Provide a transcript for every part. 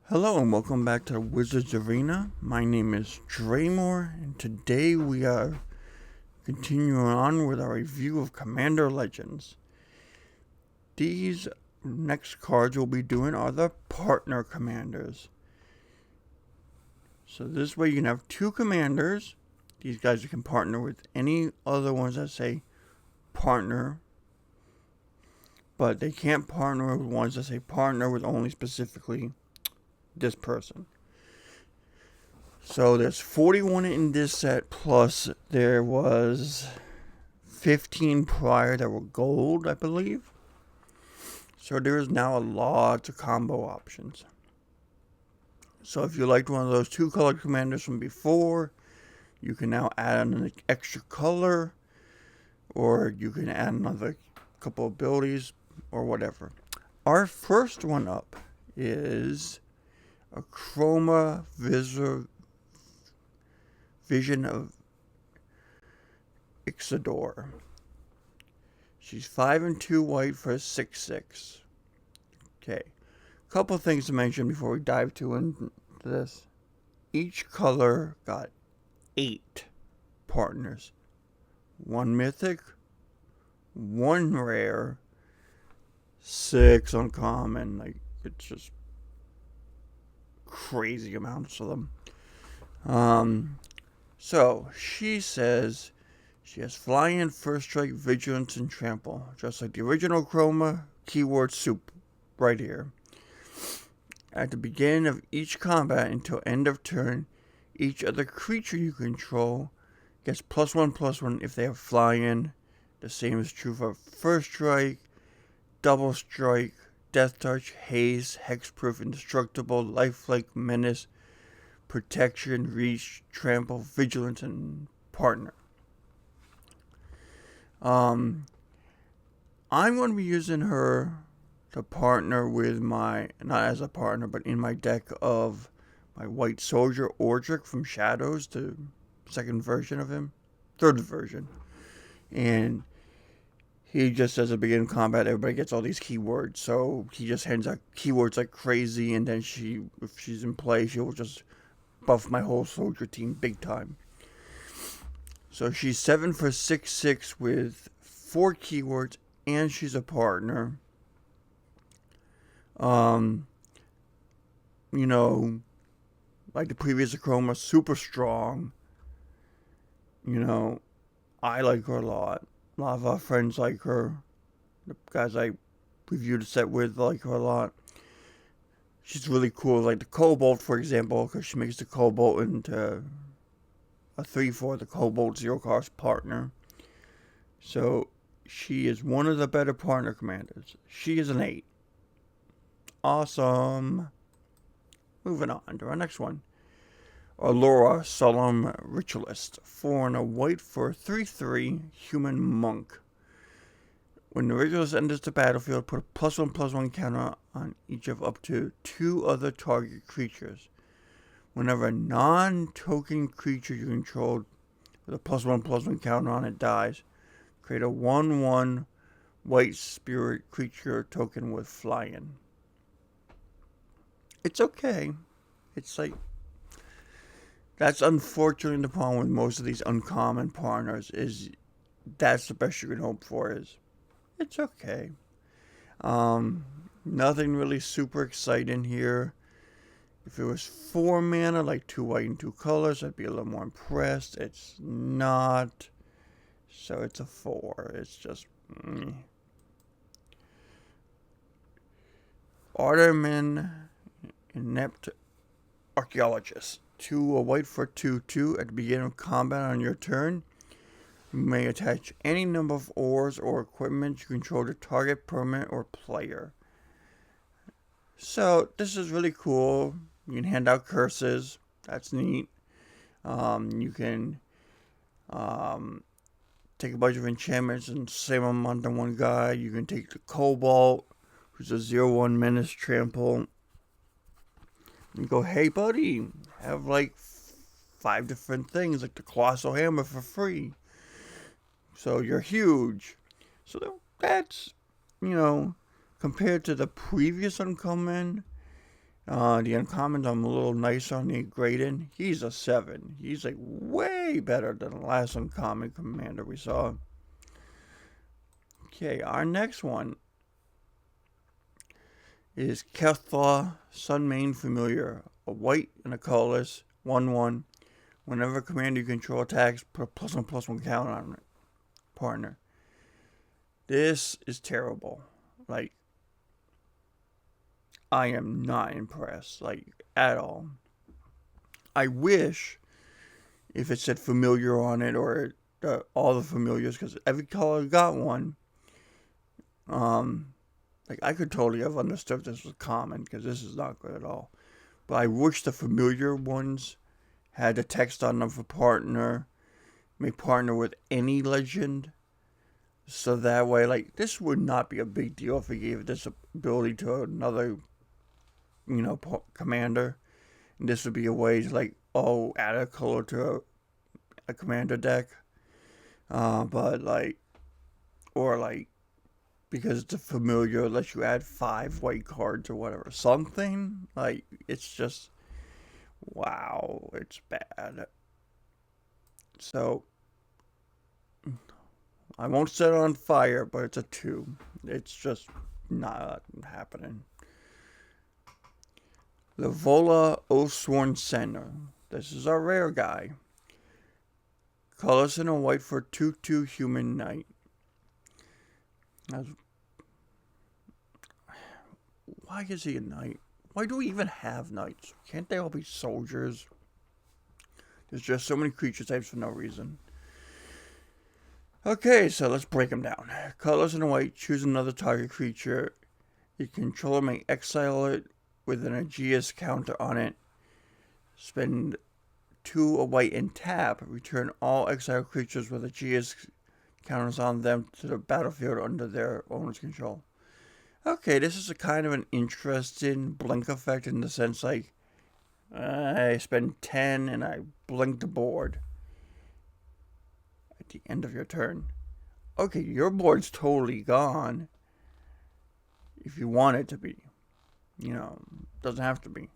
Hello and welcome back to the Wizards Arena. My name is Draymore, and today we are continuing on with our review of Commander Legends. These next cards we'll be doing are the partner commanders. So this way you can have two commanders. These guys you can partner with any other ones that say partner, but they can't partner with ones that say partner with only specifically this person. So there's 41 in this set, plus there was 15 prior that were gold, I believe. So there's now a lot of combo options. So if you liked one of those two colored commanders from before, you can now add an extra color, or you can add another couple abilities, or whatever. Our first one up is Akroma Vision of Ixidor. She's 5 and 2 white for a 6/6. Okay. Couple things to mention before we dive into this. Each color got 8 partners. 1 mythic, 1 rare, 6 uncommon. Like, it's just crazy amounts of them. So she says she has flying, first strike, vigilance, and trample, just like the original Chroma keyword soup right here. At the beginning of each combat until end of turn, each other creature you control gets +1/+1 if they have flying. The same is true for first strike, double strike, death touch, haste, hexproof, indestructible, lifelink, menace, protection, reach, trample, vigilance, and partner. I'm going to be using her to partner with my, not as a partner, but in my deck of my White Soldier Ordric from Shadows, the second version of him, third version. And he just says at the beginning of combat, everybody gets all these keywords. So he just hands out keywords like crazy, and then if she's in play, she'll just buff my whole soldier team big time. So she's 7 for 6/6 with 4 keywords, and she's a partner. You know, like the previous Akroma, super strong. You know, I like her a lot. A lot of our friends like her. The guys I reviewed the set with like her a lot. She's really cool. Like the Cobalt, for example, because she makes the Cobalt into a 3/4, the Cobalt 0-cost partner. So she is one of the better partner commanders. She is an 8. Awesome. Moving on to our next one. Allura Solemn Ritualist. 4 and a white for a 3/3 human monk. When the Ritualist enters the battlefield, put a +1/+1 counter on each of up to 2 other target creatures. Whenever a non-token creature you control with a +1/+1 counter on it dies, create a 1/1 white spirit creature token with flying. It's okay. It's like, that's unfortunately the problem with most of these uncommon partners, is that's the best you can hope for. Is it's okay. Nothing really super exciting here. If it was 4 mana, like 2 white and 2 colors, I'd be a little more impressed. It's not. So it's a 4. It's just. Artermin Inept Archaeologist. 2 a white for 2/2 at the beginning of combat on your turn. You may attach any number of ores or equipment you control to target, permanent, or player. So this is really cool. You can hand out curses. That's neat. You can take a bunch of enchantments and save them onto one guy. You can take the Cobalt, who's a 0/1 menace trample. And go, hey buddy, have like 5 different things, like the Colossal Hammer for free. So you're huge. So that's, compared to the previous uncommon, The uncommons, I'm a little nice on the Graydon. He's a 7. He's like way better than the last uncommon commander we saw. Okay, our next one is Kethla Sunmane Familiar. A white and a colorless 1/1. Whenever a commander you control attacks, put a +1/+1 counter on it. Partner. This is terrible. Like, I am not impressed, like, at all. I wish if it said familiar on it, or all the familiars, because every color got one. Like, I could totally have understood if this was common, because this is not good at all. But I wish the familiar ones had the text on them for partner, may partner with any legend. So that way, like, this would not be a big deal if we gave this ability to another, commander. And this would be a way to, like, add a color to a commander deck. But, like, or, like, because it's a familiar, lets you add 5 white cards or whatever. Something, like, it's just, wow, it's bad. So, I won't set it on fire, but it's a 2. It's just not happening. The Vola Oathsworn Center. This is our rare guy. Colors in a white for 2/2 human knight. Why is he a knight? Why do we even have knights? Can't they all be soldiers? There's just so many creature types for no reason. Okay, so let's break them down. Colors in a white, choose another target creature. Your controller may exile it with an Aegeus counter on it. Spend 2 a white and tap. Return all exiled creatures with Aegeus counters on them to the battlefield under their owner's control. Okay, this is a kind of an interesting blink effect in the sense, like, I spend 10 and I blink the board at the end of your turn. Okay, your board's totally gone if you want it to be. Doesn't have to be.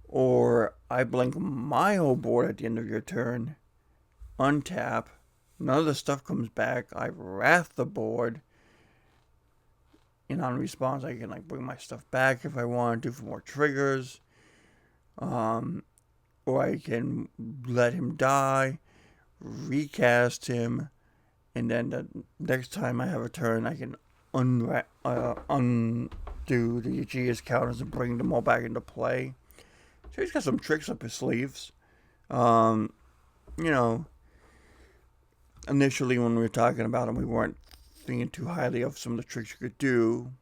Or I blink my whole board at the end of your turn, untap, none of the stuff comes back, I wrath the board, and on response I can, like, bring my stuff back if I want to do for more triggers. Or I can let him die, recast him, and then the next time I have a turn I can undo the Aegeus counters and bring them all back into play. So he's got some tricks up his sleeves. Initially when we were talking about him, we weren't thinking too highly of some of the tricks you could do.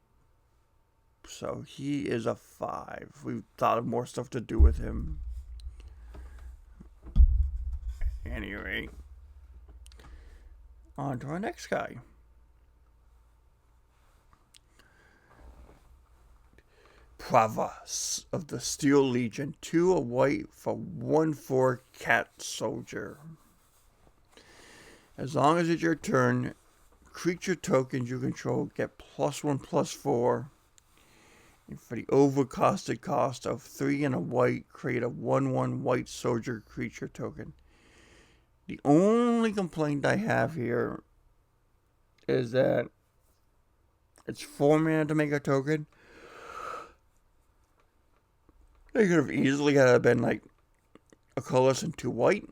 So he is a 5. We've thought of more stuff to do with him. Anyway, on to our next guy. Pravas of the Steel Legion. 2 a white for 1/4 cat soldier. As long as it's your turn, creature tokens you control get +1/+4. And for the overcosted cost of 3 and a white, create a 1/1 white soldier creature token. The only complaint I have here is that it's 4 mana to make a token. They could have easily been like a colorless and 2 white.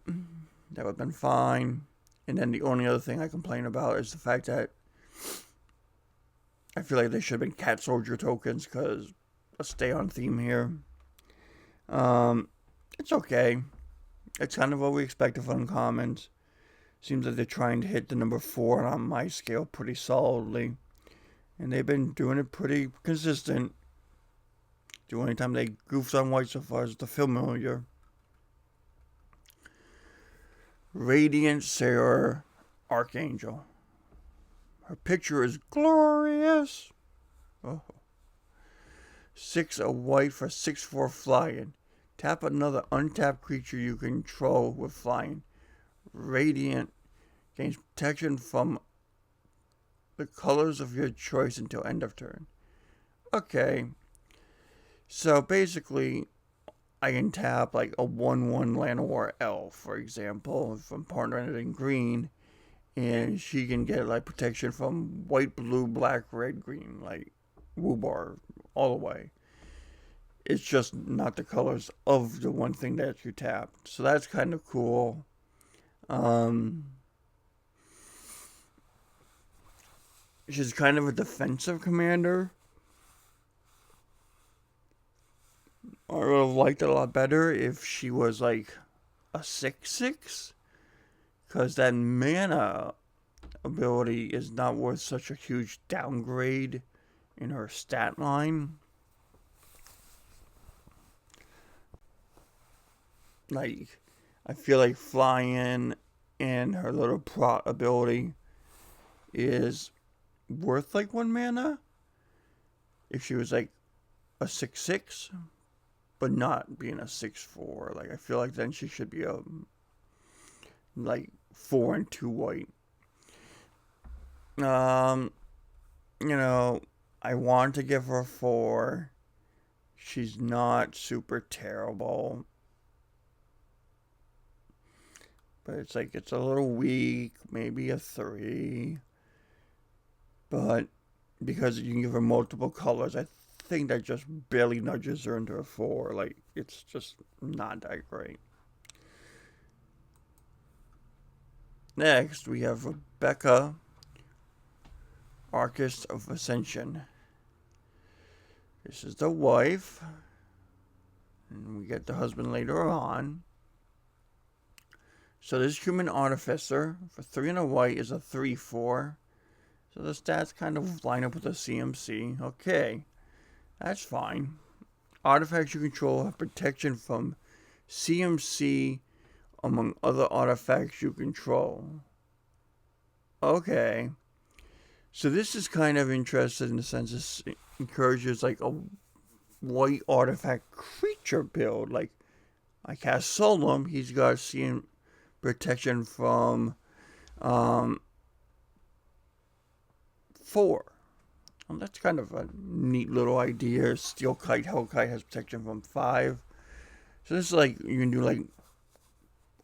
That would have been fine. And then the only other thing I complain about is the fact that I feel like they should have been cat soldier tokens, because let's stay on theme here. It's okay. It's kind of what we expected from uncommons. Seems like they're trying to hit the number 4 on my scale pretty solidly. And they've been doing it pretty consistent. The only time they goofed on white so far is the familiar. Radiant Sailor Archangel. Her picture is glorious. Oh. 6 a white for 6/4 flying. Tap another untapped creature you control with flying. Radiant gains protection from the colors of your choice until end of turn. Okay. So basically, I can tap like a 1/1 Llanowar Elf, for example, if I'm partnering it in green, and she can get like protection from white, blue, black, red, green, like Woobar all the way. It's just not the colors of the one thing that you tapped. So that's kind of cool. Um, she's kind of a defensive commander. I would have liked it a lot better if she was like a 6/6, because that mana ability is not worth such a huge downgrade in her stat line. Like, I feel like flying and her little prot ability is worth like 1 mana if she was like a 6/6, but not being a 6/4. Like, I feel like then she should be a like 4 and 2 white. Um, you know, I want to give her 4. She's not super terrible, but it's like it's a little weak, maybe a 3. But because you can give her multiple colors, I think that just barely nudges her into a 4. Like, it's just not that great. Next, we have Rebecca, Arcus of Ascension. This is the wife, and we get the husband later on. So this human artificer for 3 and a white is a 3/4. So the stats kind of line up with the CMC. Okay, that's fine. Artifacts you control have protection from CMC among other artifacts you control. Okay. So this is kind of interesting in the sense this encourages like a white artifact creature build. Like, I cast Solemn, he's got CM protection from 4. Well, that's kind of a neat little idea. Steel Kite, Hellkite has protection from 5. So this is like, you can do like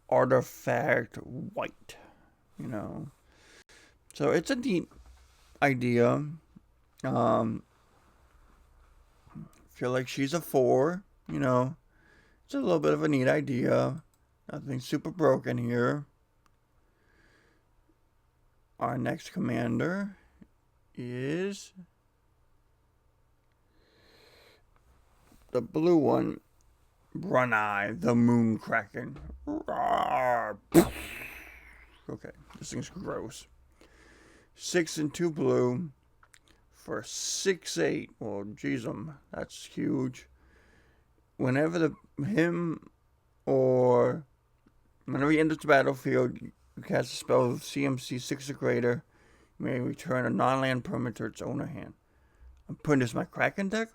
artifact white, you know. So it's a neat idea. Feel like she's a 4, you know. It's a little bit of a neat idea. Nothing super broken here. Our next commander is the blue one, Brunei, the Moon Kraken. Okay, this thing's gross. 6 and 2 blue for 6/8. Well, geez, that's huge. Whenever him or whenever he enters the battlefield, you cast a spell with CMC 6 or greater, you may return a non-land permanent to its owner hand. I'm putting this in my Kraken deck.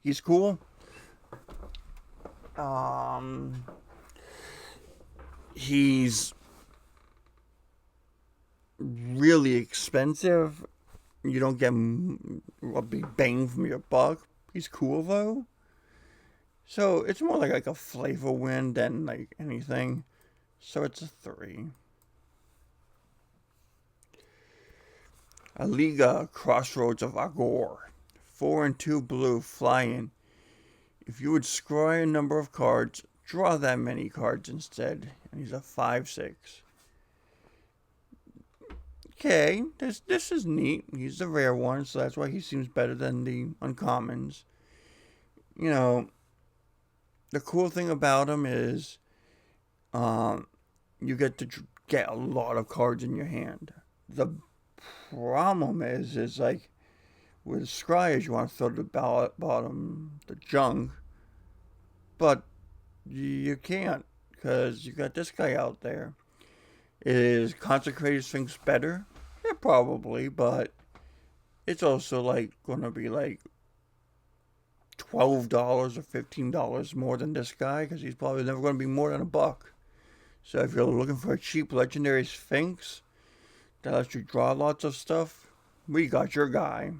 He's cool. He's really expensive. You don't get a big bang from your buck. He's cool though. So it's more like a flavor win than like anything. So it's a 3. Aliga, Crossroads of Agor. 4 and 2 blue, flying. If you would scry a number of cards, draw that many cards instead. And he's a 5/6. Okay, this is neat. He's the rare one, so that's why he seems better than the uncommons. You know, the cool thing about him is you get to get a lot of cards in your hand. The problem is like with Scryers, you want to throw the bottom, the junk, but you can't because you got this guy out there. Is Consecrated Sphinx better? Yeah, probably, but it's also like going to be like $12 or $15 more than this guy because he's probably never going to be more than $1. So if you're looking for a cheap legendary Sphinx that lets you draw lots of stuff, we got your guy.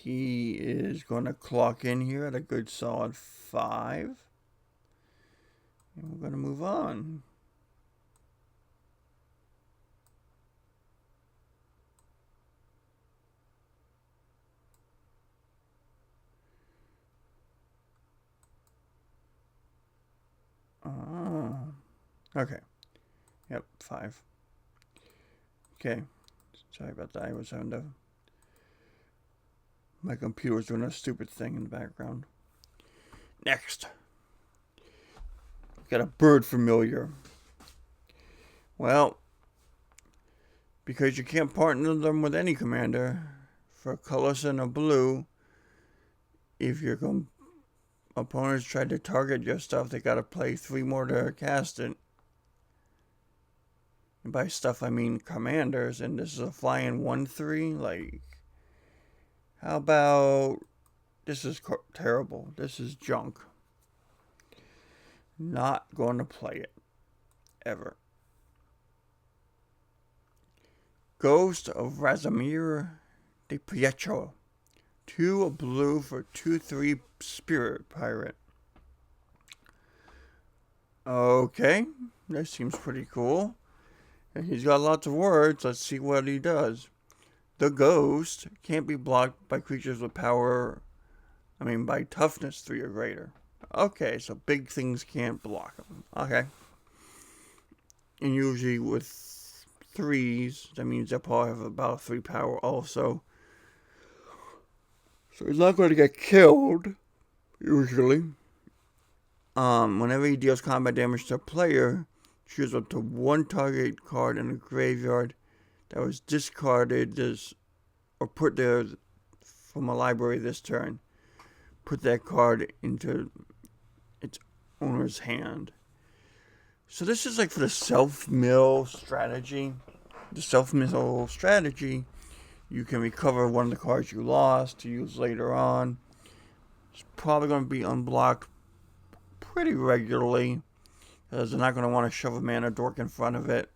he is going to clock in here at a good solid 5. And we're going to move on. Okay. Yep, 5. Okay. Sorry about that. I was having to... My computer was doing a stupid thing in the background. Next. Got a bird familiar. Well, because you can't partner them with any commander, for a colorless and a blue, if your opponents try to target your stuff, they gotta play 3 more to cast it. And by stuff, I mean commanders, and this is a flying 1/3. Like, how about... This is terrible. This is junk. Not going to play it. Ever. Ghost of Razimir de Pietro. 2 blue for 2/3 Spirit Pirate. Okay, that seems pretty cool. And he's got lots of words. Let's see what he does. The Ghost can't be blocked by creatures with power... by toughness 3 or greater. Okay, so big things can't block him. Okay. And usually with 3s, that means they'll probably have about 3 power also. So he's not going to get killed, usually. Whenever he deals combat damage to a player, choose up to 1 target card in the graveyard that was discarded or put there from a library this turn. Put that card into its owner's hand. So this is like for the self-mill strategy. The self-mill strategy, you can recover one of the cards you lost to use later on. It's probably going to be unblocked pretty regularly, because they're not going to want to shove a mana dork in front of it.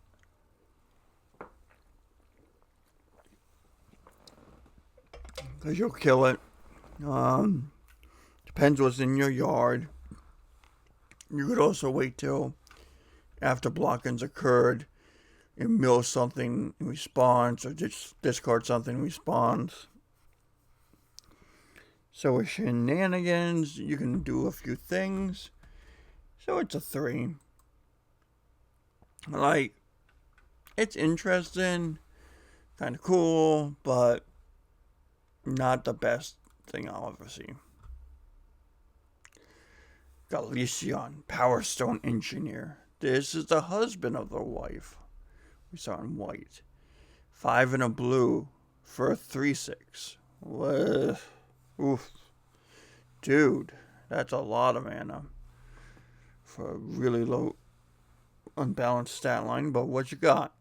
Because you'll kill it. Depends what's in your yard. You could also wait till after blocking's occurred and mill something in response, or just discard something in response. So with shenanigans, you can do a few things. So it's a 3. Like, it's interesting, kind of cool, but not the best thing I'll ever see. Galician, Power Stone Engineer. This is the husband of the wife. We saw in white. 5 and a blue for a 3/6. Oof. Dude, that's a lot of mana for a really low, unbalanced stat line. But what you got?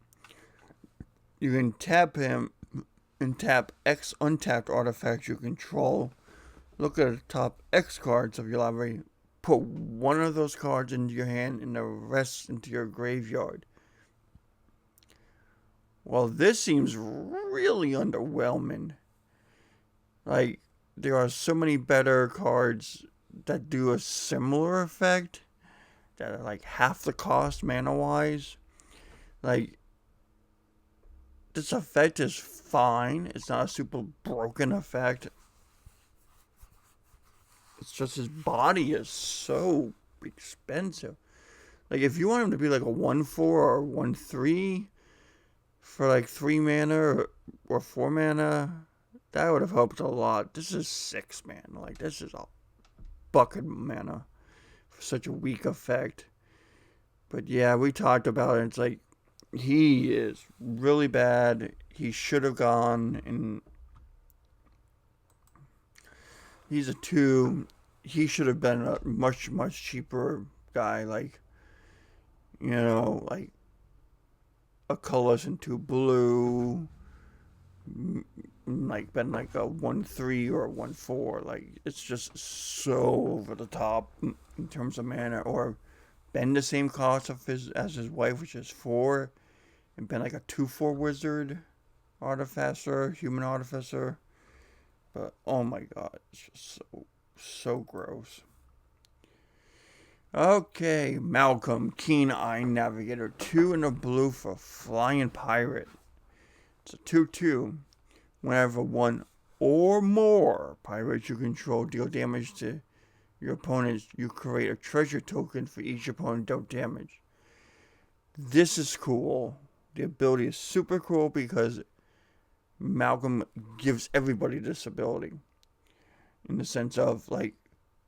You can tap him and tap X untapped artifacts you control. Look at the top X cards of your library. Put one of those cards into your hand and the rest into your graveyard. Well, this seems really underwhelming. Like, there are so many better cards that do a similar effect that are like half the cost mana-wise. Like, this effect is fine. It's not a super broken effect. It's just his body is so expensive. Like, if you want him to be like a 1/4 or 1/3 for like 3 mana or 4 mana, that would have helped a lot. This is 6 mana. Like, this is a bucket of mana for such a weak effect. But yeah, we talked about it. It's like, he is really bad. He should have gone, and he's a 2. He should have been a much, much cheaper guy. Like, like a colorless and 2 blue. Like, been like a 1/3 or a 1/4. Like, it's just so over the top in terms of mana. Or been the same cost of as his wife, which is 4. And been like a 2/4 wizard, artificer, human artificer. But oh my god, it's just so gross. Okay, Malcolm, Keen Eye Navigator, 2 in a blue for Flying Pirate. It's a 2/2. Whenever one or more pirates you control deal damage to your opponents, you create a treasure token for each opponent dealt damage. This is cool. The ability is super cool because Malcolm gives everybody this ability. In the sense of, like,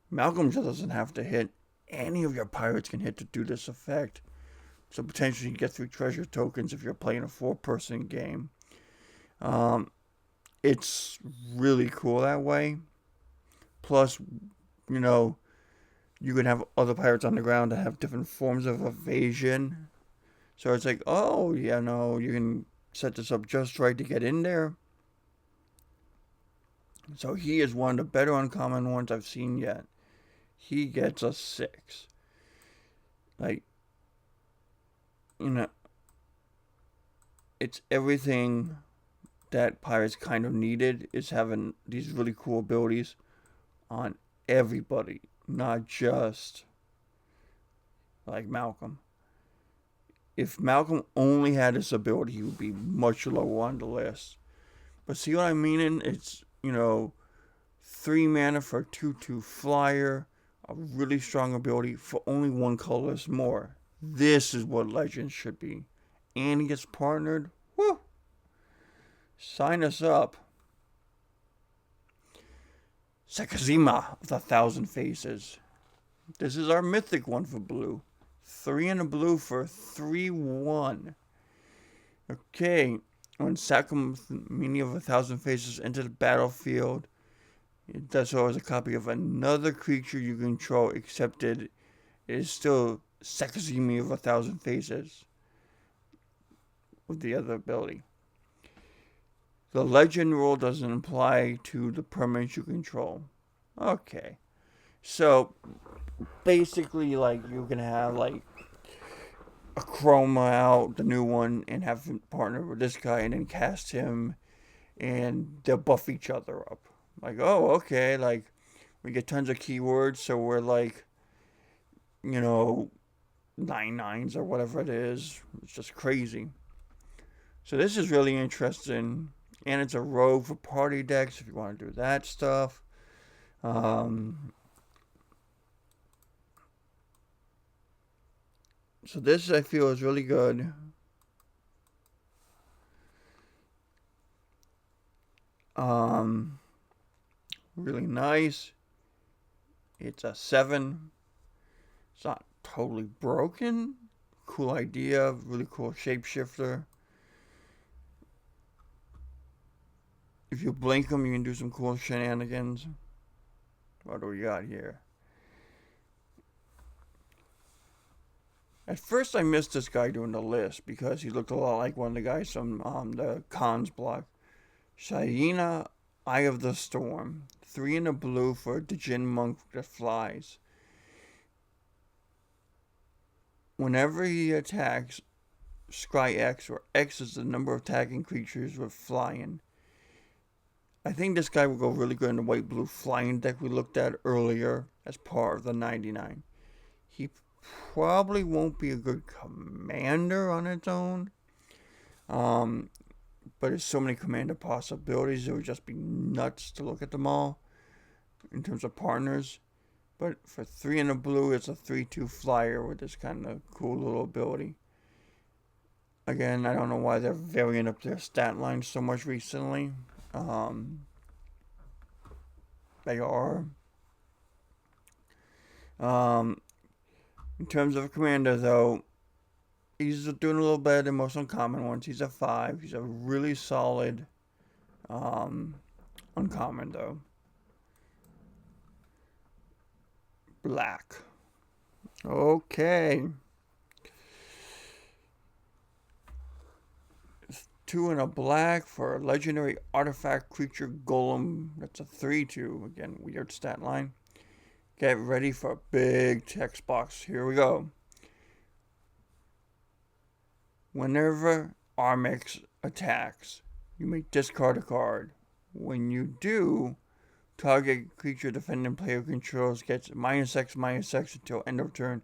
Malcolm just doesn't have to hit. Any of your pirates can hit to do this effect. So potentially you get 3 treasure tokens if you're playing a 4-person game. It's really cool that way. Plus, you know, you can have other pirates on the ground that have different forms of evasion. So it's like, oh, yeah, no, you can set this up just right to get in there. So he is one of the better uncommon ones I've seen yet. He gets a 6. Like, you know, it's everything that pirates kind of needed, is having these really cool abilities on everybody, not just like Malcolm. If Malcolm only had this ability, he would be much lower on the list. But see what I mean? It's, 3 mana for a 2/2 flyer, a really strong ability for only 1 colorless more. This is what Legends should be. And he gets partnered. Woo! Sign us up. Sekizima of the Thousand Faces. This is our mythic one for blue. 3 in a blue for 3/1. Okay, when Sakamini of a Thousand Faces enter the battlefield, it does so as a copy of another creature you control, except it is still Sekizimi of a Thousand Faces with the other ability. The legend rule doesn't apply to the permanents you control. Okay. So, basically, like, you can have, like, a Chroma out, the new one, and have him partner with this guy, and then cast him, and they'll buff each other up. Like, oh, okay, like, we get tons of keywords, so we're like, 9/9s or whatever it is. It's just crazy. So this is really interesting, and it's a rogue for party decks if you want to do that stuff. So this, I feel, is really good. Really nice. It's a 7. It's not totally broken. Cool idea. Really cool shapeshifter. If you blink them, you can do some cool shenanigans. What do we got here? At first, I missed this guy doing the list because he looked a lot like one of the guys from the Cons block. Shaina, Eye of the Storm. 3 in a blue for a Djinn monk that flies. Whenever he attacks, scry X, where X is the number of attacking creatures with flying. I think this guy will go really good in the white-blue flying deck we looked at earlier as part of the 99. He probably won't be a good commander on its own. But there's so many commander possibilities, it would just be nuts to look at them all in terms of partners. But for 3 in a blue, it's a 3/2 flyer with this kind of cool little ability. Again, I don't know why they're varying up their stat line so much recently. They are. In terms of a commander, though, he's doing a little better than most uncommon ones. He's a 5. He's a really solid uncommon, though. Black. Okay. 2 in a black for a legendary artifact creature golem. That's a 3/2. Again, weird stat line. Get ready for a big text box. Here we go. Whenever Armix attacks, you may discard a card. When you do, target creature defending player controls gets -X/-X until end of turn,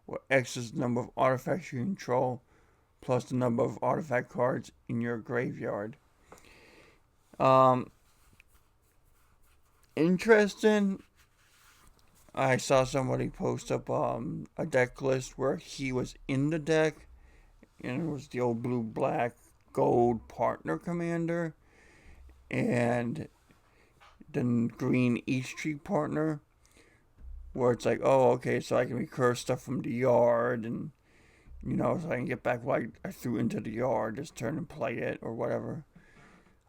where X is the number of artifacts you control plus the number of artifact cards in your graveyard. Interesting. I saw somebody post up a deck list where he was in the deck, and it was the old blue, black, gold partner commander, and the green East Tree partner, where it's like, oh, okay, so I can recurse stuff from the yard, and so I can get back what I threw into the yard this turn and play it or whatever.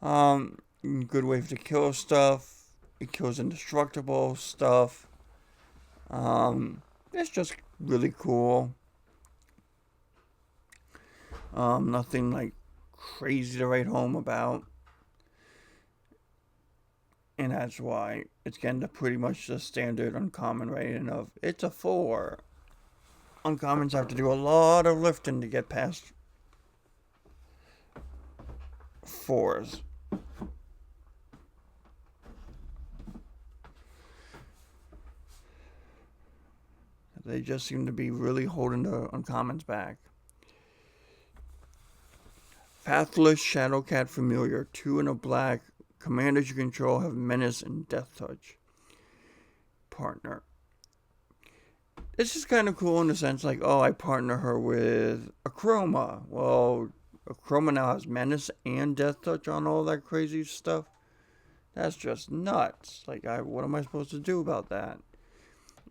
Good way to kill stuff. It kills indestructible stuff. It's just really cool. Nothing like crazy to write home about. And that's why it's getting to pretty much the standard uncommon rating of it's a 4. Uncommons have to do a lot of lifting to get past 4s. They just seem to be really holding the uncommons back. Pathless Shadowcat Familiar, 2 and a black. Commanders you control have Menace and Death Touch. Partner. This is kind of cool in the sense like, oh, I partner her with Akroma. Well, Akroma now has Menace and Death Touch on all that crazy stuff. That's just nuts. Like, what am I supposed to do about that?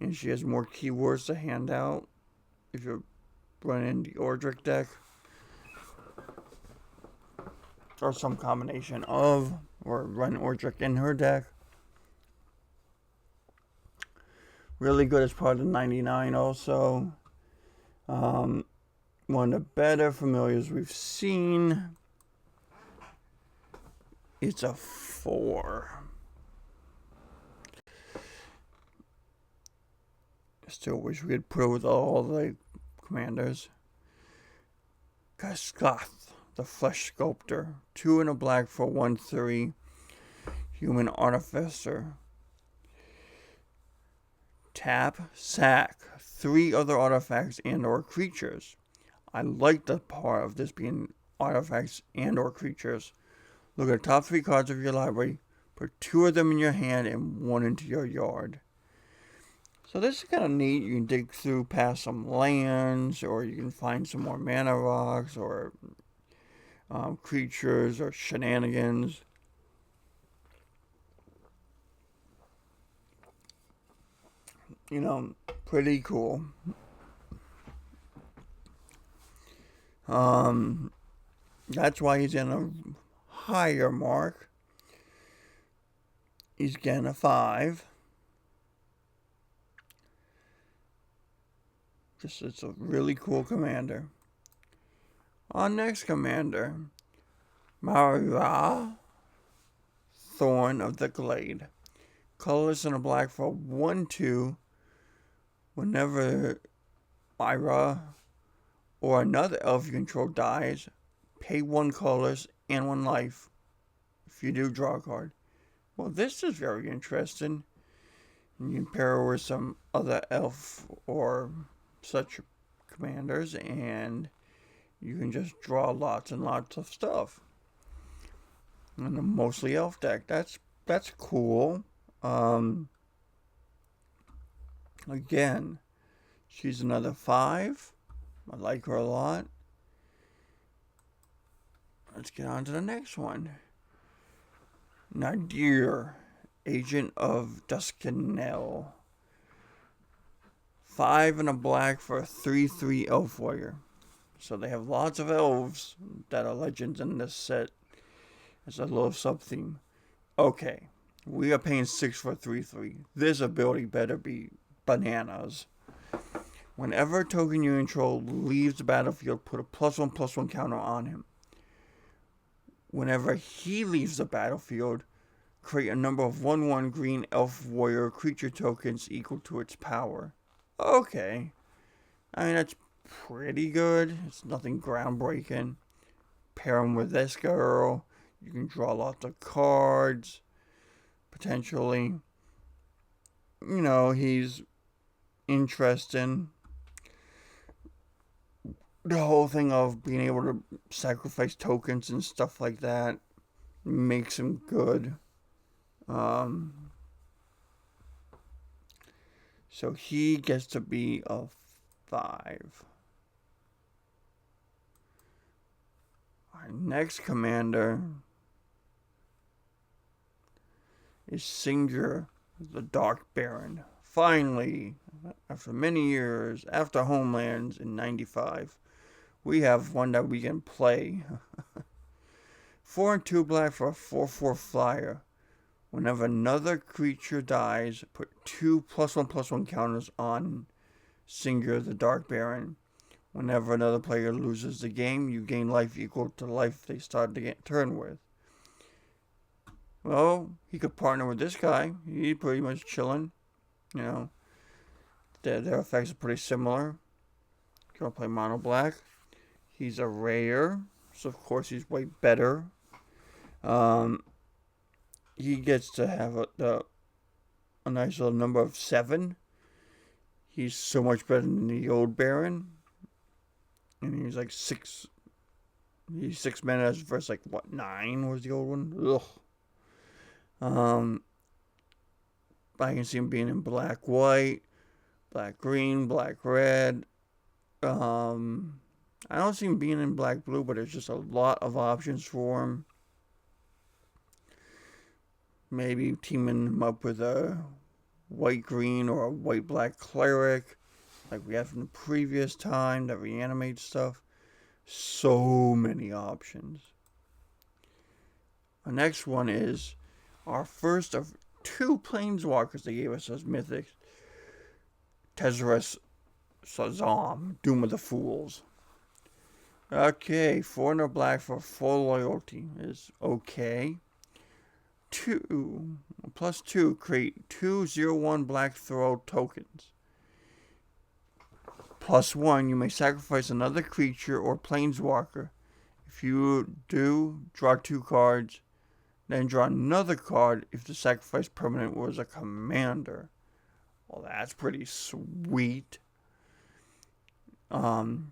And she has more keywords to hand out if you're running the Ordric deck. Or some combination of, or run Ordric in her deck. Really good as part of 99 also. One of the better familiars we've seen. It's a 4. Still wish we could put it with all the commanders. Kaskath, the Flesh Sculptor. 2 and a black for 1/3. Human Artificer. Tap, sack. 3 other artifacts and or creatures. I like the part of this being artifacts and or creatures. Look at the top 3 cards of your library. Put 2 of them in your hand and 1 into your yard. So this is kind of neat. You can dig through past some lands, or you can find some more mana rocks, or creatures, or shenanigans. Pretty cool. That's why he's in a higher mark. He's getting a 5. It's a really cool commander. Our next commander, Mara, Thorn of the Glade. Colorless and a black for 1/2. Whenever Myra or another elf you control dies, pay 1 colorless and 1 life. If you do, draw a card. Well, this is very interesting. You can pair her with some other elf or such commanders, and you can just draw lots and lots of stuff. And a mostly elf deck. That's cool. Again, she's another 5. I like her a lot. Let's get on to the next one. Nadir, Agent of Duskenel. 5 and a black for a 3/3 elf warrior. So they have lots of elves that are legends in this set. It's a little sub-theme. Okay, we are paying 6 for 3/3. This ability better be bananas. Whenever a token you control leaves the battlefield, put a +1/+1 counter on him. Whenever he leaves the battlefield, create a number of 1/1 green elf warrior creature tokens equal to its power. Okay. I mean, that's pretty good. It's nothing groundbreaking. Pair him with this girl. You can draw lots of cards, potentially. You know, he's interesting. The whole thing of being able to sacrifice tokens and stuff like that makes him good. So he gets to be a 5. Our next commander is Singir the Dark Baron. Finally, after many years, after Homelands in 95, we have one that we can play. 4 and 2 black for a 4/4 flyer. Whenever another creature dies, put 2 +1/+1 counters on Singir the Dark Baron. Whenever another player loses the game, you gain life equal to the life they started the turn with. Well, he could partner with this guy. He's pretty much chilling. You know, their effects are pretty similar. You want to play mono black. He's a rare, so of course he's way better. He gets to have a nice little number of 7. He's so much better than the old Baron. And he's like 6. He's 6 mana versus like, what, 9 was the old one? Ugh. I can see him being in black, white, black, green, black, red. I don't see him being in black, blue, but there's just a lot of options for him. Maybe teaming him up with a white, green, or a white, black cleric, like we had from the previous time that reanimates stuff. So many options. Our next one is our first of 2 planeswalkers they gave us as mythics. Tezzeret Sazam, Doom of the Fools. Okay, 4 and a black for 4 loyalty is okay. 2 +2, create 2 0/1 black throw tokens. +1, you may sacrifice another creature or planeswalker. If you do, draw 2 cards. Then draw another card if the sacrifice permanent was a commander. Well, that's pretty sweet. And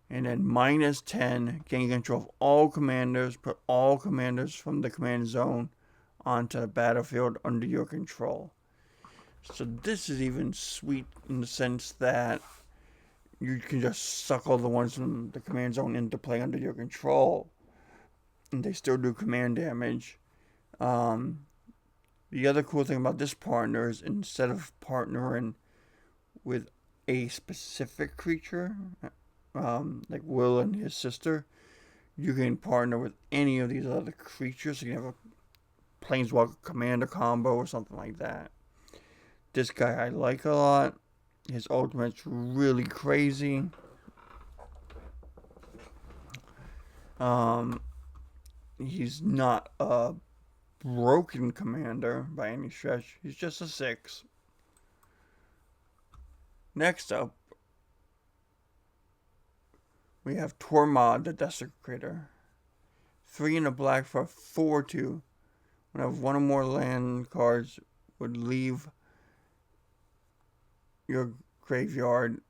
then -10, gain control of all commanders. Put all commanders from the command zone onto the battlefield under your control. So this is even sweet in the sense that you can just suck all the ones from the command zone into play under your control. And they still do command damage. The other cool thing about this partner is instead of partnering with a specific creature, like Will and his sister, you can partner with any of these other creatures. So you can have a Planeswalker commander combo or something like that. This guy I like a lot. His ultimate's really crazy. He's not a broken commander by any stretch. He's just a 6. Next up, we have Tormod the Desecrator. 3 and a black for 4/2. Whenever one or more land cards would leave your graveyard.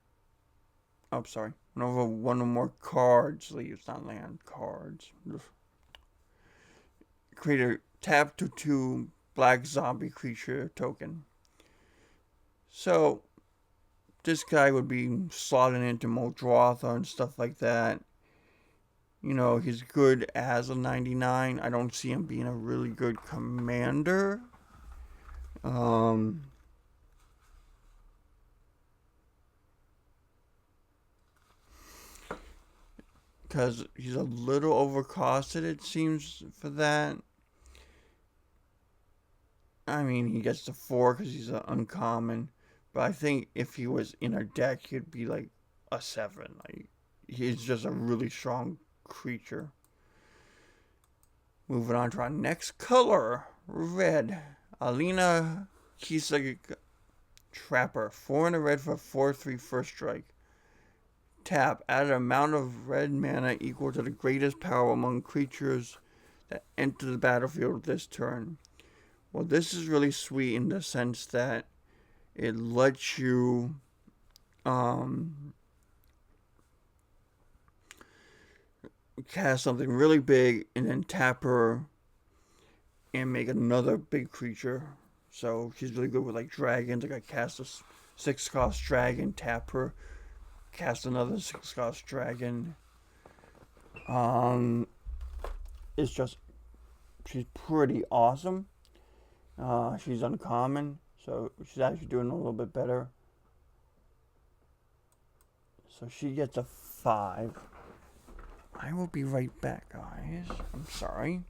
Oh, sorry. Whenever one or more cards leaves, not land cards. Create a tap to 2 black zombie creature token. So this guy would be slotting into Muldrotha and stuff like that. You know, he's good as a 99. I don't see him being a really good commander. Because he's a little overcosted, it seems, for that. I mean, he gets to 4 because he's an uncommon. But I think if he was in our deck, he'd be like a 7. Like, he's just a really strong creature. Moving on to our next color. Red. Alina Kisa Trapper. 4 and a red for 4/3 first strike. Tap. Add an amount of red mana equal to the greatest power among creatures enter the battlefield this turn. Well, this is really sweet in the sense that it lets you cast something really big and then tap her and make another big creature. So she's really good with like dragons. Like I cast a 6-cost dragon, tap her, cast another 6-cost dragon. It's just she's pretty awesome. She's uncommon, so she's actually doing a little bit better. So she gets a 5. I will be right back, guys. I'm sorry.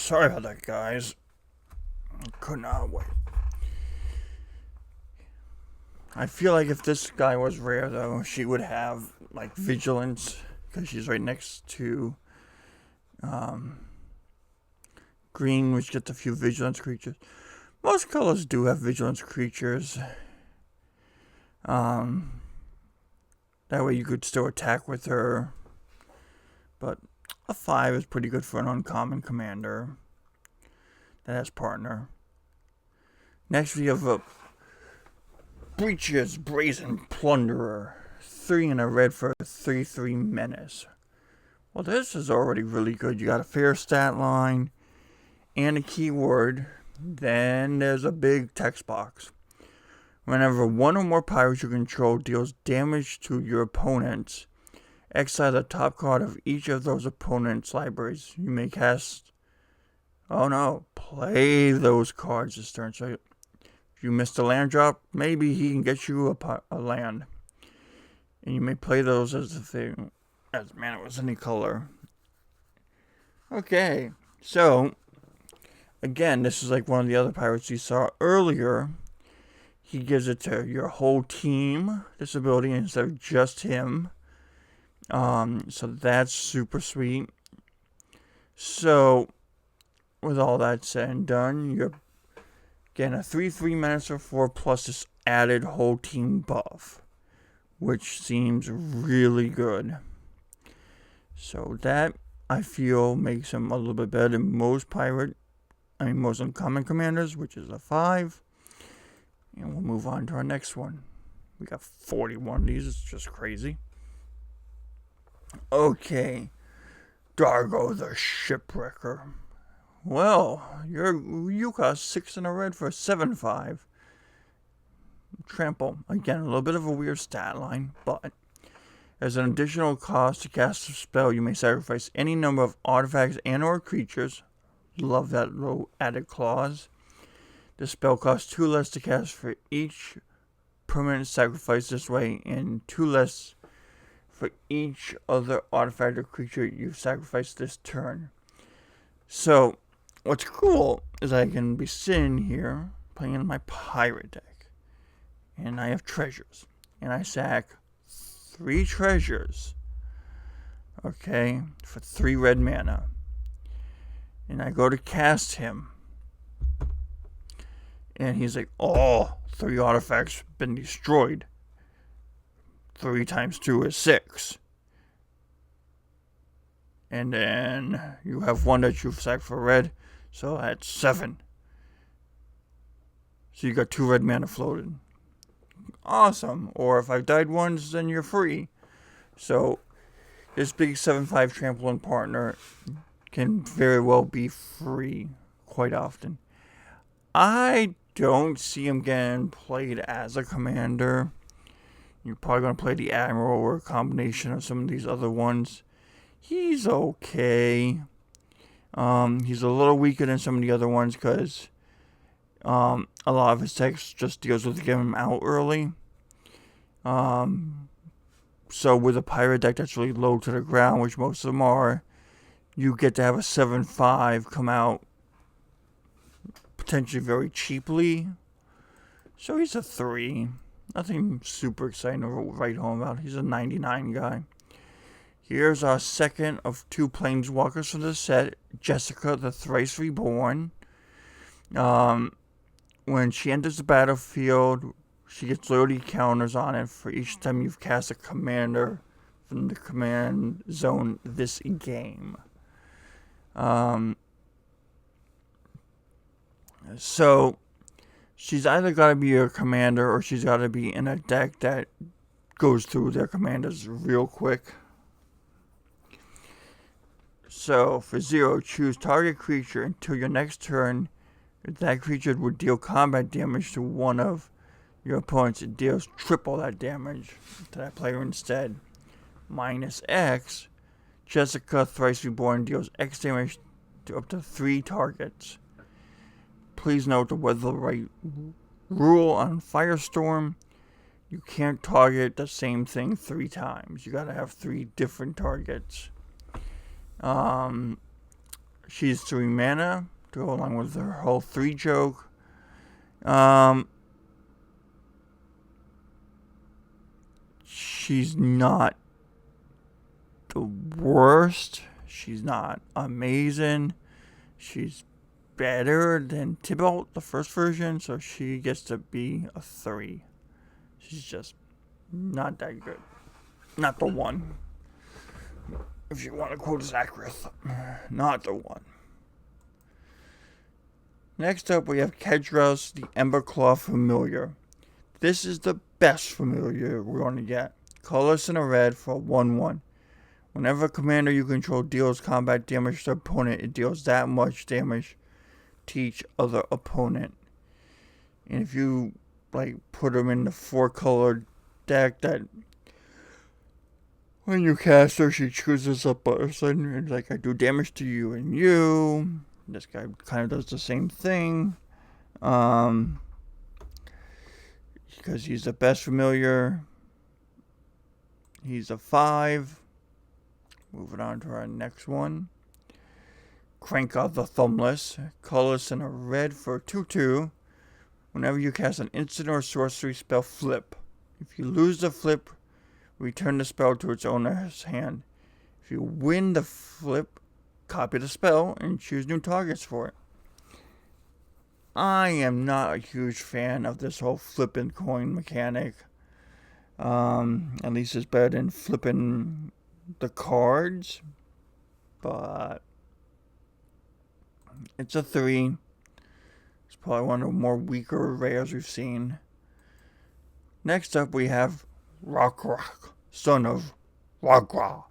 Sorry about that, guys. I could not wait. I feel like if this guy was rare, though, she would have, like, vigilance, because she's right next to green, which gets a few vigilance creatures. Most colors do have vigilance creatures. That way you could still attack with her. But a 5 is pretty good for an uncommon commander that has partner. Next we have a Breacher's Brazen Plunderer. 3 and a red for a 3/3 menace. Well, this is already really good. You got a fair stat line and a keyword. Then there's a big text box. Whenever one or more pirates you control deals damage to your opponents, exile the top card of each of those opponents' libraries. You may cast... Oh no, play those cards this turn. So if you missed a land drop, maybe he can get you a land. And you may play those as if they... as man, it was any color. Okay, so... Again, this is like one of the other pirates you saw earlier. He gives it to your whole team, this ability, instead of just him. So that's super sweet. So, with all that said and done, you're getting a 3/3 menace for 4 plus this added whole team buff, which seems really good. So that, I feel, makes him a little bit better than most uncommon commanders, which is a 5. And we'll move on to our next one. We got 41 of these. It's just crazy. Okay. Dargo the Shipwrecker. Well, you cost 6 and a red for a 7/5. Trample. Again, a little bit of a weird stat line, but as an additional cost to cast a spell, you may sacrifice any number of artifacts and or creatures. Love that little added clause. The spell costs 2 less to cast for each permanent sacrifice this way, and 2 less for each other artifact or creature you sacrifice this turn. So, what's cool is I can be sitting here playing in my pirate deck, and I have treasures, and I sack 3 treasures, okay, for 3 red mana. And I go to cast him. And he's like, oh, 3 artifacts been destroyed. 3 times 2 is 6. And then you have 1 that you've sacked for red. So that's 7. So you got 2 red mana floated. Awesome. Or if I've died once, then you're free. So this big 7/5 trampling partner can very well be free quite often. I don't see him getting played as a commander. You're probably going to play the Admiral or a combination of some of these other ones. He's okay. He's a little weaker than some of the other ones because a lot of his text just deals with getting him out early. So with a pirate deck that's really low to the ground, which most of them are, you get to have a 7/5 come out potentially very cheaply. So he's a 3. Nothing super exciting to write home about. He's a 99 guy. Here's our second of 2 planeswalkers for the set. Jessica, the Thrice Reborn. When she enters the battlefield, she gets loyalty counters on it for each time you've cast a commander from the command zone this game. So she's either got to be a commander or she's got to be in a deck that goes through their commanders real quick. So for 0, choose target creature until your next turn. That creature would deal combat damage to one of your opponents. It deals triple that damage to that player instead. Minus X. Jessica, Thrice Reborn, deals X damage to up to 3 targets. Please note the weather right rule on Firestorm. You can't target the same thing 3 times. You gotta have 3 different targets. She's 3 mana to go along with her whole 3 joke. She's not the worst. She's not amazing. She's better than Tybalt, the first version, so she gets to be a 3. She's just not that good. Not the one. If you want to quote Zakrith, not the one. Next up, we have Kedros, the Emberclaw Familiar. This is the best familiar we're going to get. Colorless and a red for a 1/1. Whenever a commander you control deals combat damage to the opponent, it deals that much damage to each other opponent. And if you put them in the 4-color deck, that when you cast her, she chooses a person, and I do damage to you and you. This guy kind of does the same thing. Because he's the best familiar. He's a 5. Moving on to our next one. Krenka the Thumbless. Colorless and a red for 2/2. Whenever you cast an instant or sorcery spell, flip. If you lose the flip, return the spell to its owner's hand. If you win the flip, copy the spell and choose new targets for it. I am not a huge fan of this whole flipping coin mechanic. At least it's better than flipping the cards. But it's a 3. It's probably one of the more weaker rares we've seen. Next up, we have Rock, son of Ragra.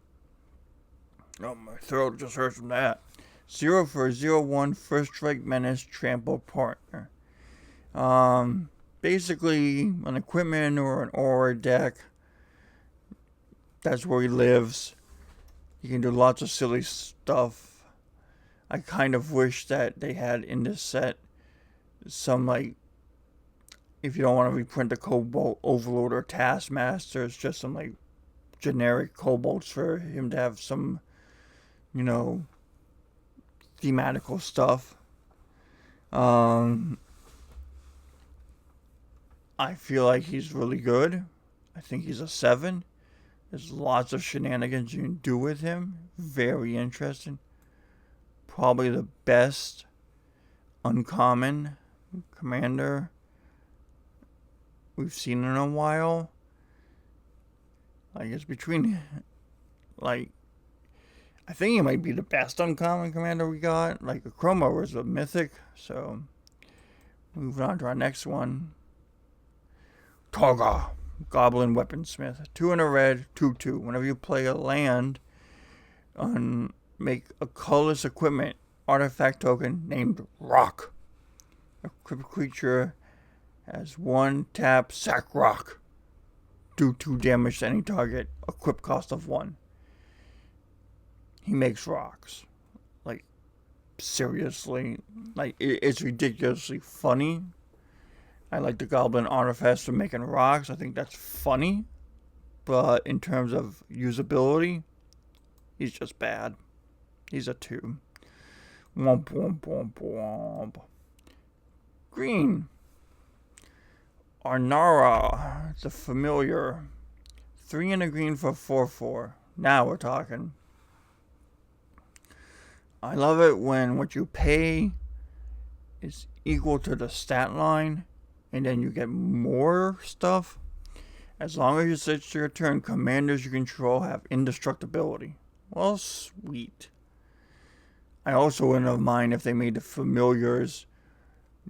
Oh, my throat just hurts from that. 0 for 0/1, first strike menace, trample partner. Basically, an equipment or an aura deck. That's where he lives. You can do lots of silly stuff. I kind of wish that they had in this set some, if you don't want to reprint the Cobalt Overlord or Taskmaster, it's just some, generic Cobalts for him to have some, thematical stuff. I feel like he's really good. I think he's a 7. There's lots of shenanigans you can do with him. Very interesting. Probably the best uncommon commander we've seen in a while. It's between, I think he might be the best uncommon commander we got. Chroma was a mythic. So, moving on to our next one. Toga, Goblin Weaponsmith. 2 and a red, 2/2. Whenever you play a land, make a colorless equipment artifact token named Rock. Equipped creature has 1 tap, sack Rock. Do 2 damage to any target. Equip cost of 1. He makes rocks. Seriously. It's ridiculously funny. I like the Goblin Artifice for making rocks. I think that's funny. But in terms of usability, he's just bad. He's a 2. Womp, womp, womp, womp. Green. Arnara, the familiar. 3 and a green for 4/4. Now we're talking. I love it when what you pay is equal to the stat line, and then you get more stuff. As long as you switch to your turn, commanders you control have indestructibility. Well, sweet. I also wouldn't have mind if they made the familiars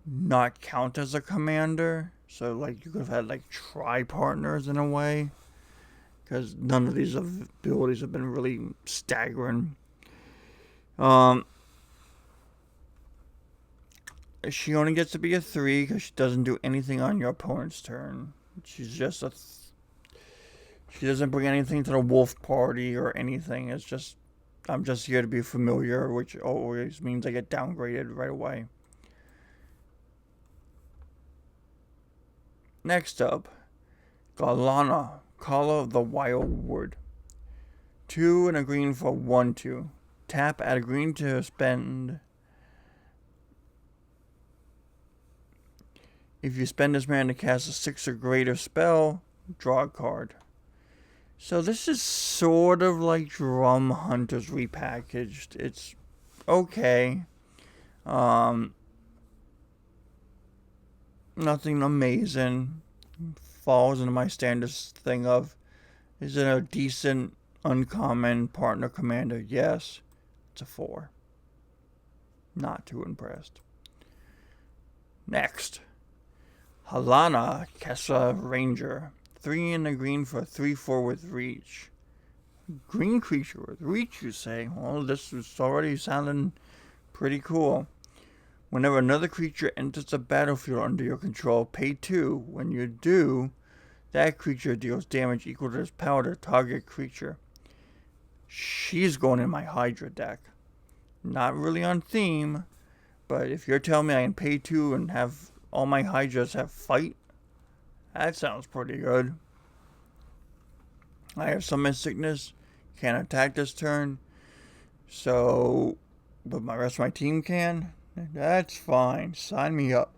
not count as a commander. So, you could have had, tri-partners in a way. Because none of these abilities have been really staggering. She only gets to be a 3 because she doesn't do anything on your opponent's turn. She's just she doesn't bring anything to the wolf party or anything. It's just, I'm just here to be familiar, which always means I get downgraded right away. Next up, Galana, Call of the Wildwood. 2 and a green for 1/2. tap, add a green to spend. If you spend this mana to cast a 6 or greater spell, draw a card. So this is sort of like Drum Hunters repackaged. It's okay. Nothing amazing. Falls into my standard thing of, is it a decent uncommon partner commander? Yes. It's a 4. Not too impressed. Next. Halana Kessa Ranger. 3 in the green for a 3/4 with reach. Green creature with reach, you say? Well, this is already sounding pretty cool. Whenever another creature enters the battlefield under your control, pay 2. When you do, that creature deals damage equal to its power to target creature. She's going in my Hydra deck. Not really on theme, but if you're telling me I can pay 2 and have all my Hydras have fight, that sounds pretty good. I have Summon Sickness, can't attack this turn, so, but my rest of my team can. That's fine. Sign me up.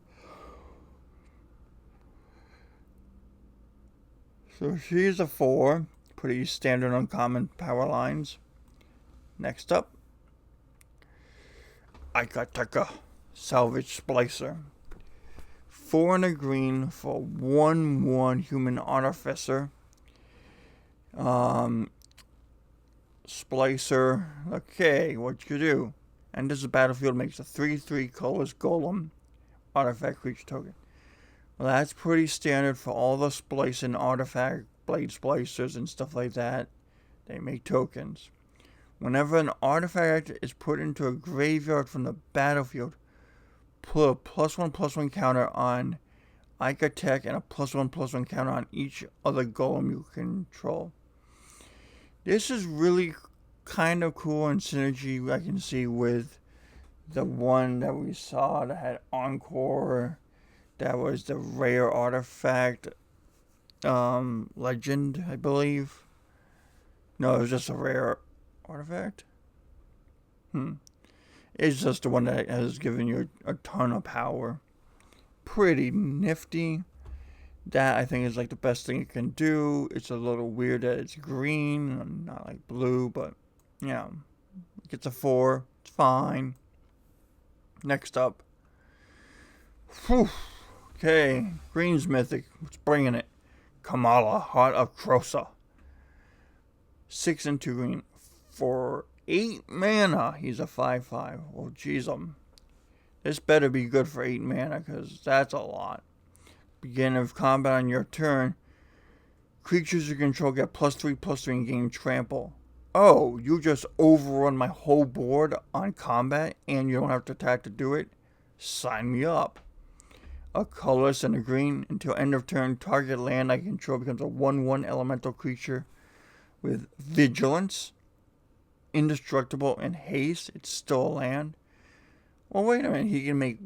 So she's a 4. Pretty standard uncommon power lines. Next up, Ikateka Salvage Splicer. 4 in a green for 1/1 human artificer. Splicer. Okay, what you do? Enters the battlefield, makes a 3/3 colorless golem artifact creature token. Well, that's pretty standard for all the splicing artifact blade splicers and stuff like that. They make tokens. Whenever an artifact is put into a graveyard from the battlefield, put a +1/+1 counter on Ikatech and a +1/+1 counter on each other golem you control. This is really kind of cool and synergy I can see with the one that we saw that had Encore. That was the rare artifact legend, I believe. No, it was just a rare artifact. It's just the one that has given you a ton of power. Pretty nifty. That I think is like the best thing it can do. It's a little weird that it's green and not like blue, but yeah, it gets a 4. It's fine. Next up. Whew. Okay, green's mythic. Let's bring in it. Kamala, Heart of Krosa. 6 and 2 green for 8 mana. He's a 5/5. Well, geez, this better be good for 8 mana, because that's a lot. Beginning of combat on your turn. Creatures you control get +3/+3 and gain trample. Oh, you just overrun my whole board on combat and you don't have to attack to do it? Sign me up. A colorless and a green. Until end of turn, target land I control becomes a 1/1 elemental creature with vigilance, indestructible, and haste. It's still a land. Well, wait a minute. He can make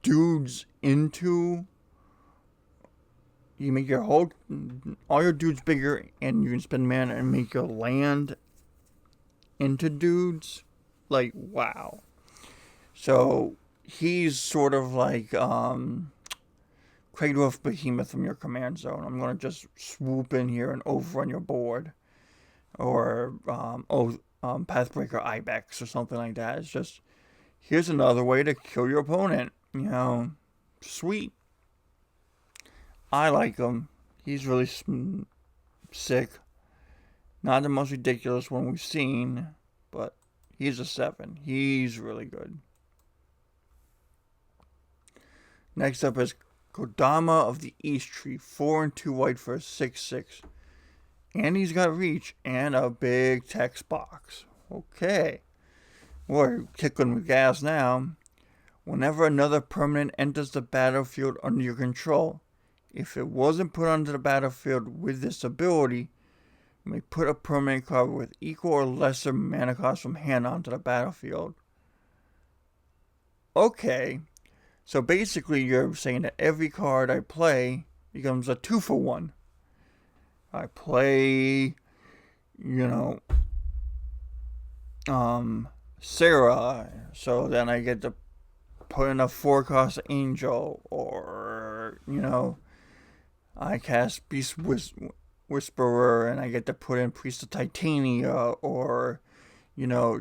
dudes into... You make your all your dudes bigger, and you can spend mana and make your land into dudes. Like, wow. So, he's sort of like Cradle of Behemoth from your command zone. I'm going to just swoop in here and overrun your board. Or Pathbreaker Ibex or something like that. It's just, here's another way to kill your opponent. You know, sweet. I like him. He's really sick. Not the most ridiculous one we've seen, but he's a 7. He's really good. Next up is Kodama of the East Tree. 4 and 2 white for a 6/6. And he's got reach and a big text box. Okay. We're kicking with gas now. Whenever another permanent enters the battlefield under your control, if it wasn't put onto the battlefield with this ability, you may put a permanent card with equal or lesser mana cost from hand onto the battlefield. Okay. So basically you're saying that every card I play becomes a 2-for-1. I play, Sarah, so then I get to put in a forecast angel, or I cast Whisperer and I get to put in Priest of Titania, or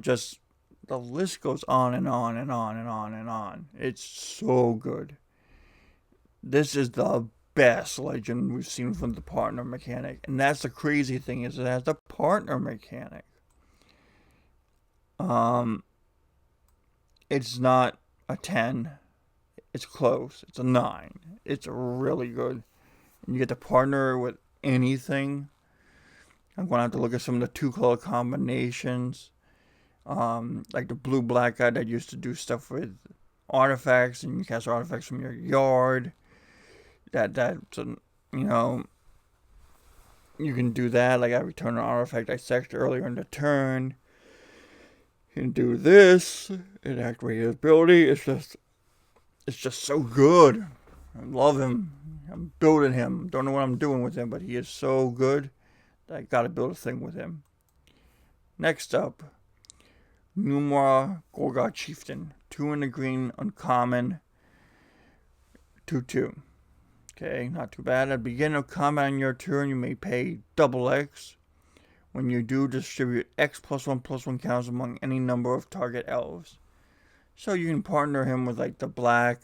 just the list goes on and on and on and on and on. It's so good. This is the best legend we've seen from the partner mechanic, and that's the crazy thing, is it has the partner mechanic. Um, it's not a 10. It's close. It's a 9. It's really good. And you get to partner with anything. I'm going to have to look at some of the 2-color combinations. Like the blue black guy that used to do stuff with artifacts, and you cast artifacts from your yard. That's you can do that. Like I return an artifact I sacked earlier in the turn. You can do this and activate his ability. It's just so good. I love him. I'm building him. Don't know what I'm doing with him, but he is so good that I gotta build a thing with him. Next up, Numara Gorgot Chieftain. 2 in the green, uncommon. 2/2. Okay, not too bad. At the beginning of combat on your turn, you may pay double X. When you do, distribute X +1/+1 counters among any number of target elves. So you can partner him with like the black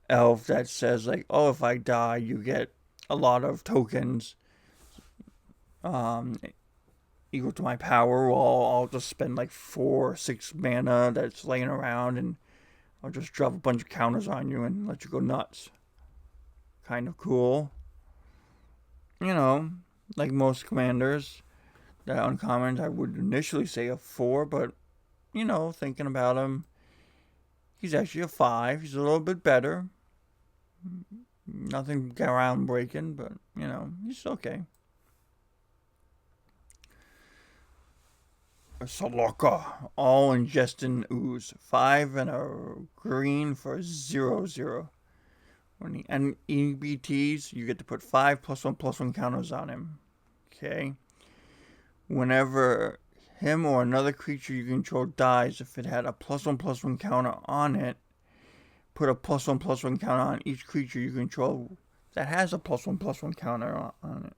elf that says like, oh, if I die, you get a lot of tokens equal to my power. Well, I'll just spend like 4 or 6 mana that's laying around, and I'll just drop a bunch of counters on you and let you go nuts. Kind of cool. Like most commanders that uncommons, I would initially say a 4, but thinking about him, he's actually a 5. He's a little bit better. Nothing groundbreaking, but he's okay. A Saloka, all ingesting ooze. 5 and a green for 0/0. When he EBTs, you get to put 5 +1/+1 counters on him. Okay. Whenever him or another creature you control dies, if it had a +1/+1 counter on it, put a +1/+1 counter on each creature you control that has a +1/+1 counter on it.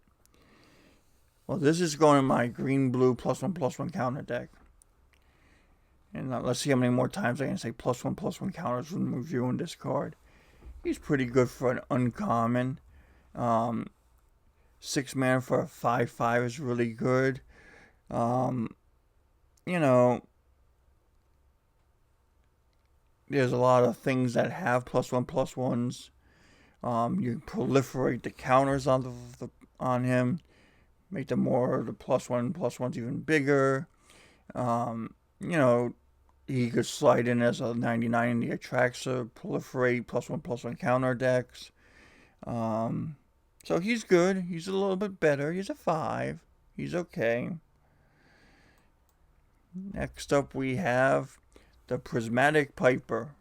Well, this is going in my green-blue +1/+1 counter deck. And let's see how many more times I can say +1/+1 counters when reviewing this card. He's pretty good for an uncommon. 6 mana for a 5/5 is really good. There's a lot of things that have +1/+1s. You proliferate the counters on him, make the +1/+1s even bigger. He could slide in as a 99 in the Atraxa, proliferate +1/+1 counter decks. So he's good. He's a little bit better. He's a 5. He's okay. Next up we have the Prismatic Piper.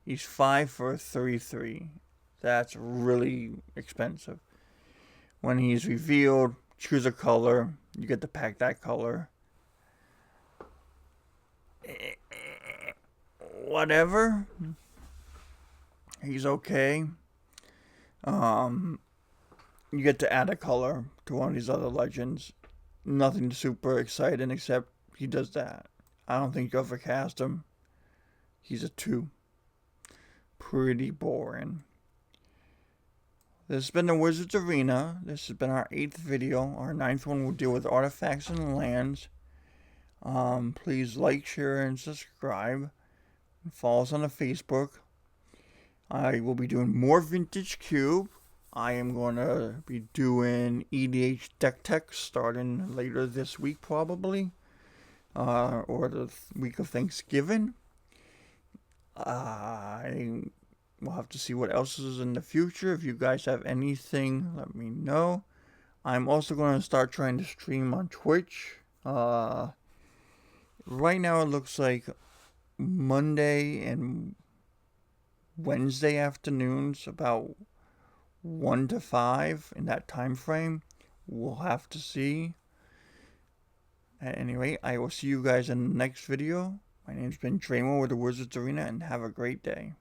He's 5 for a 3/3. That's really expensive. When he's revealed, choose a color. You get to pack that color. Whatever. He's okay. You get to add a color to one of these other legends. Nothing super exciting except he does that. I don't think you ever cast him. He's a 2. Pretty boring. This has been the Wizards Arena. This has been our 8th video. Our 9th one will deal with artifacts and lands. Please like, share, and subscribe. And follow us on the Facebook. I will be doing more Vintage Cube. I am going to be doing EDH Deck Tech starting later this week probably. Or the week of Thanksgiving. I will have to see what else is in the future. If you guys have anything, let me know. I'm also going to start trying to stream on Twitch. Right now it looks like Monday and Wednesday afternoons, about 1 to 5 in that time frame. We'll have to see. At any rate, I will see you guys in the next video. My name's been Dramo with the Wizards Arena, and have a great day.